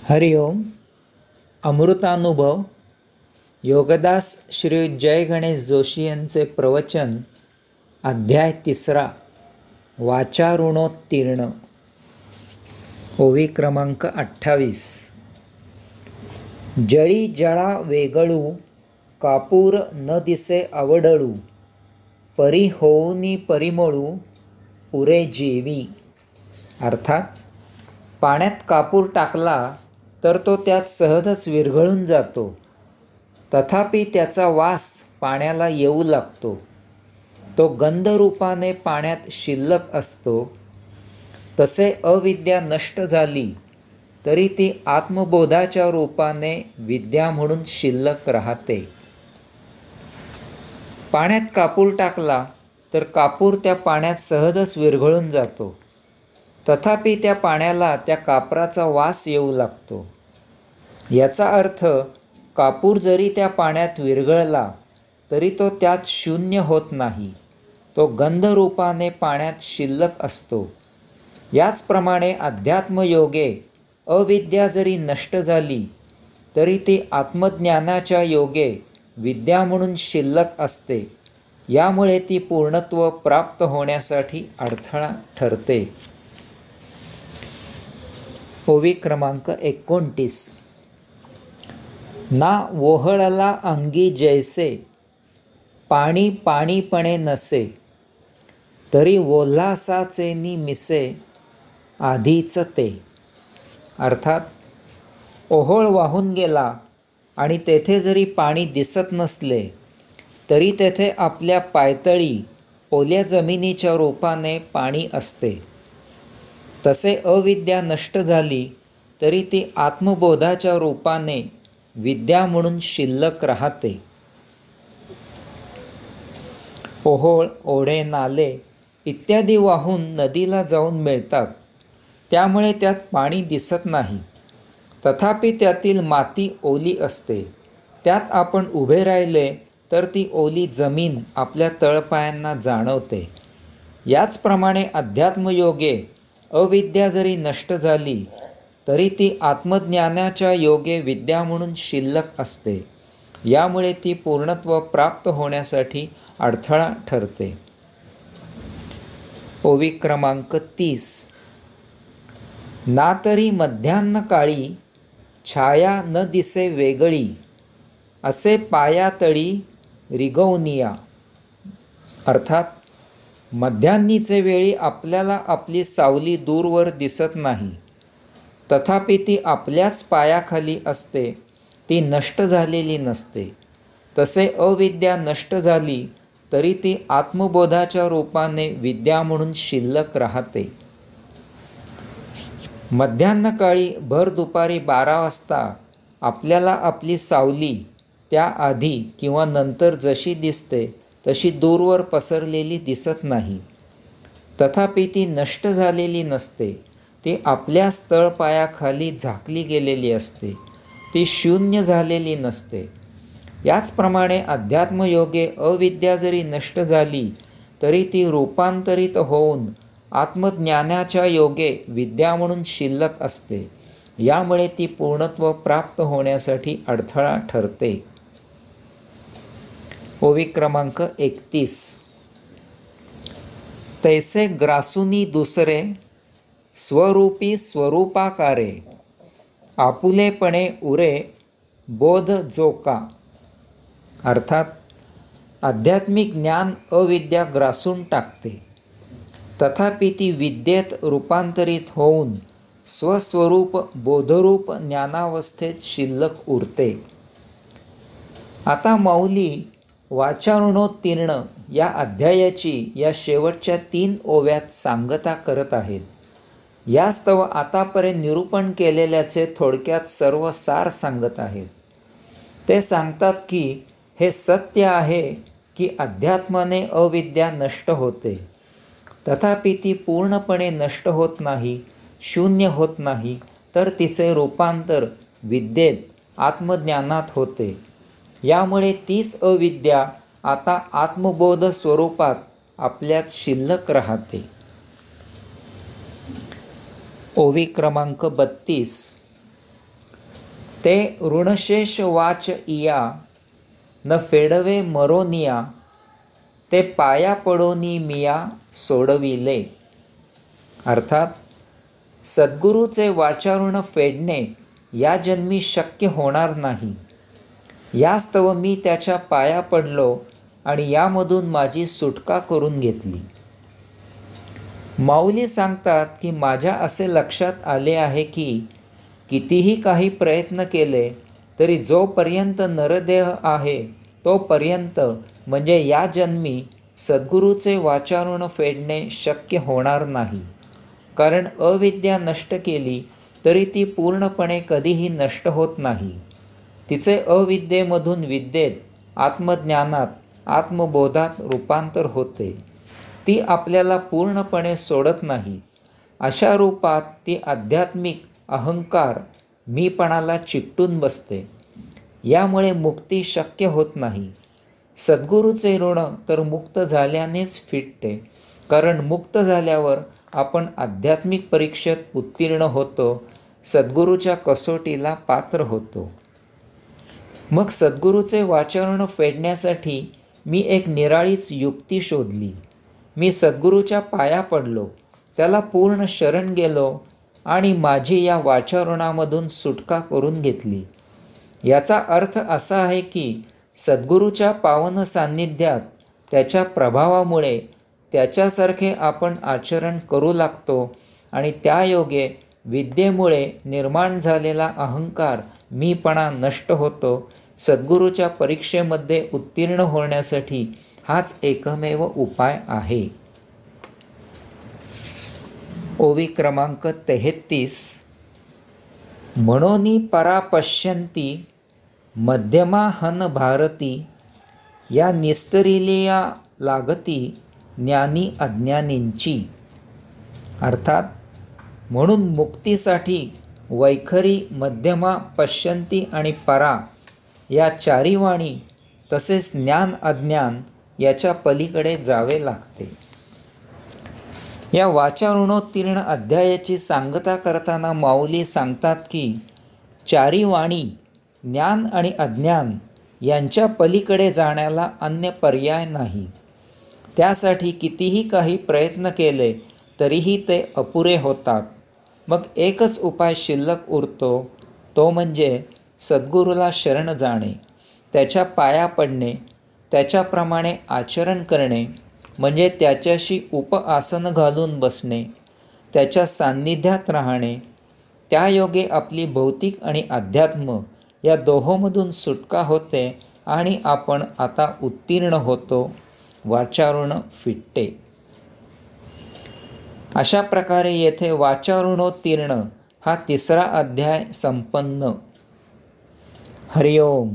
हरिओम. अमृतानुभव योगदास श्री जय गणेश जोशी यांचे प्रवचन. अध्याय 3. वाचारुणोत्तीर्ण. ओवी क्रमांक 28. जळी जळा वेगळू, कापूर न दिसे आवडळू, परी होऊनी परिमळू, उरे जेवी. अर्थात पाण्यात कापूर टाकला तर तो त्यात सहजच विरघळून जातो, तथापि त्याचा वास पाण्याला येऊ लागतो. तो गंधरूपाने पाण्यात शिल्लक असतो. तसे अविद्या नष्ट झाली तरी ती आत्मबोधाच्या रूपाने विद्या म्हणून शिल्लक राहते. पाण्यात कापूर टाकला तर कापूर त्या पाण्यात सहजच विरघळून जातो, तथापि त्या पाण्याला त्या कापराचा वास येऊ लागतो. याचा अर्थ कापूर जरी त्या पाण्यात विरघळला तरी तो त्यात शून्य होत नाही, तो गंधरूपाने पाण्यात शिल्लक असतो. याचप्रमाणे अध्यात्मयोगे अविद्या जरी नष्ट झाली तरी ती आत्मज्ञानाच्या योगे विद्या म्हणून शिल्लक असते. यामुळे ती पूर्णत्व प्राप्त होण्यासाठी अडथळा ठरते. ओवी क्रमांक 29. ना वोहळला अंगी जैसे, पाणी पाणीपणे नसे, तरी वोल्हासाचेनी मिसे, आधीच ते. अर्थात ओहोळ वाहून गेला आणि तेथे जरी पाणी दिसत नसले तरी तेथे आपल्या पायतळी ओल्या जमिनीच्या रूपाने पाणी असते. तसे अविद्या नष्ट झाली तरी ती आत्मबोधाच्या रूपाने विद्या म्हणून शिल्लक राहते. ओहोळ, ओढे, नाले इत्यादी वाहून नदीला जाऊन मिळतात, त्यामुळे त्यात पाणी दिसत नाही, तथापि त्यातील माती ओली असते. त्यात आपण उभे राहिले तर ती ओली जमीन आपल्या तळपायांना जाणवते. याचप्रमाणे अध्यात्मयोगे अविद्या जरी नष्ट झाली तरी ती आत्मज्ञानाच्या योगे विद्या म्हणून शिल्लक असते. यामुळे ती पूर्णत्व प्राप्त होण्यासाठी अडथळा ठरते. ओवी क्रमांक 30. ना तरी मध्यान्ह काळी, छाया न दिसे वेगळी, असे पायातळी रिगवनिया. अर्थात मध्यान्हीचे वेळी आपल्याला आपली सावली दूरवर दिसत नाही, तथापि ती आपल्याच पायाखाली असते, ती नष्ट झालेली नसते. तसे अविद्या नष्ट झाली तरी ती आत्मबोधाच्या रूपाने विद्या म्हणून शिल्लक राहते. मध्यान्ह काळी भर दुपारी 12 वाजता आपल्याला आपली सावली त्याआधी किंवा नंतर जशी दिसते तशी दूरवर पसरलेली दिसत नाही, तथापि ती नष्ट झालेली नसते, ती आपल्या तळपायाखाली झाकली गेलेली असते, ती शून्य झालेली नसते. याचप्रमाणे अध्यात्मयोगे अविद्या जरी नष्ट झाली तरी ती रूपांतरित होऊन आत्मज्ञानाच्या योगे विद्या म्हणून शिल्लक असते. यामुळे ती पूर्णत्व प्राप्त होण्यासाठी अडथळा ठरते. ओवी क्रमांक 31. तैसे ग्रासुनी दुसरे, स्वरूपी स्वरूपाकारे, आपुलेपणे उरे, बोध जोका. अर्थात आध्यात्मिक ज्ञान अविद्या ग्रासून टाकते, तथापि ती विद्येत रूपांतरित होऊन स्वस्वरूप बोधरूप ज्ञानावस्थेत शिल्लक उरते. आता माऊली वाचारुणोत्तीर्ण या अध्यायाची या शेवटच्या 3 ओव्यात सांगता करत आहेत. यास्तव आतापर्यंत निरूपण केलेल्याचे थोडक्यात सर्व सार सांगत आहेत. ते सांगतात की हे सत्य आहे की अध्यात्माने अविद्या नष्ट होते, तथापि ती पूर्णपणे नष्ट होत नाही, शून्य होत नाही, तर तिचे रूपांतर विद्येत आत्मज्ञानात होते. यामुळे तीच अविद्या आता आत्मबोध स्वरूपात आपल्यात शिल्लक राहते. ओवी क्रमांक 32. ते ऋणशेष वाच इया न फेडवे मरोनिया ते पाया पडोनी मिया सोडविले. अर्थात सद्गुरूचे वाचाऋण फेडणे या जन्मी शक्य होणार नाही. यास्तव मी त्याच्या पाया पडलो आणि यामधून माझी सुटका करून घेतली. माऊली सांगतात की माझ्या असे लक्षात आले आहे की कितीही काही प्रयत्न केले तरी जोपर्यंत नरदेह आहे तोपर्यंत म्हणजे या जन्मी सद्गुरूचे वाचाऋण फेडणे शक्य होणार नाही. कारण अविद्या नष्ट केली तरी ती पूर्णपणे कधीही नष्ट होत नाही. तिचे अविद्येमधून विद्येत, आत्मज्ञानात, आत्मबोधात रूपांतर होते. ती आपल्याला पूर्णपणे सोडत नाही. अशा रूपात ती आध्यात्मिक अहंकार मीपणाला चिकटून बसते. यामुळे मुक्ती शक्य होत नाही. सद्गुरूचे ऋण तर मुक्त झाल्यानेच फिटते. कारण मुक्त झाल्यावर आपण आध्यात्मिक परीक्षेत उत्तीर्ण होतो, सद्गुरूच्या कसोटीला पात्र होतो. मग सद्गुरूचे वाचाऋण फेडण्यासाठी मी एक निराळीच युक्ती शोधली. मी सद्गुरूच्या पाया पडलो, त्याला पूर्ण शरण गेलो आणि माझी या वाचाऋणामधून सुटका करून घेतली. याचा अर्थ असा आहे की सद्गुरूच्या पावन सान्निध्यात त्याच्या प्रभावामुळे त्याच्यासारखे आपण आचरण करू लागतो आणि त्यायोगे विद्येमुळे निर्माण झालेला अहंकार मीपणा नष्ट होतो. सद्गुरूच्या परीक्षेमध्ये उत्तीर्ण होण्यासाठी हाच एकमेव उपाय आहे. ओवी क्रमांक 33. म्हणोनी परा पश्यन्ती मध्यमा हन भारती या निस्तरिलिया लागती ज्ञानी अज्ञानींची. अर्थात म्हणून मुक्तीसाठी वैखरी, मध्यमा, पश्यन्ती आणि परा या चारी वाणी तसेच ज्ञान अज्ञान याच्या पलीकडे जावे लागते. या वाचाऋणोत्तीर्ण अध्यायाची सांगता करताना माऊली सांगतात की चारी वाणी, ज्ञान आणि अज्ञान यांच्या पलीकडे जाण्याला अन्य पर्याय नाही. त्यासाठी कितीही काही प्रयत्न केले तरीही ते अपुरे होतात. मग एकच उपाय शिल्लक उरतो, तो म्हणजे सद्गुरूला शरण जाणे, त्याच्या पाया पडणे, त्याच्याप्रमाणे आचरण करणे, म्हणजे त्याच्याशी उपआसन घालून बसणे, त्याच्या सान्निध्यात राहणे. त्यायोगे आपली भौतिक आणि अध्यात्म या दोहोंमधून सुटका होते आणि आपण आता उत्तीर्ण होतो, वाचाऋण फिटते. अशा प्रकारे येथे वाचाऋणोत्तीर्ण हा 3रा अध्याय संपन्न. हरिओम.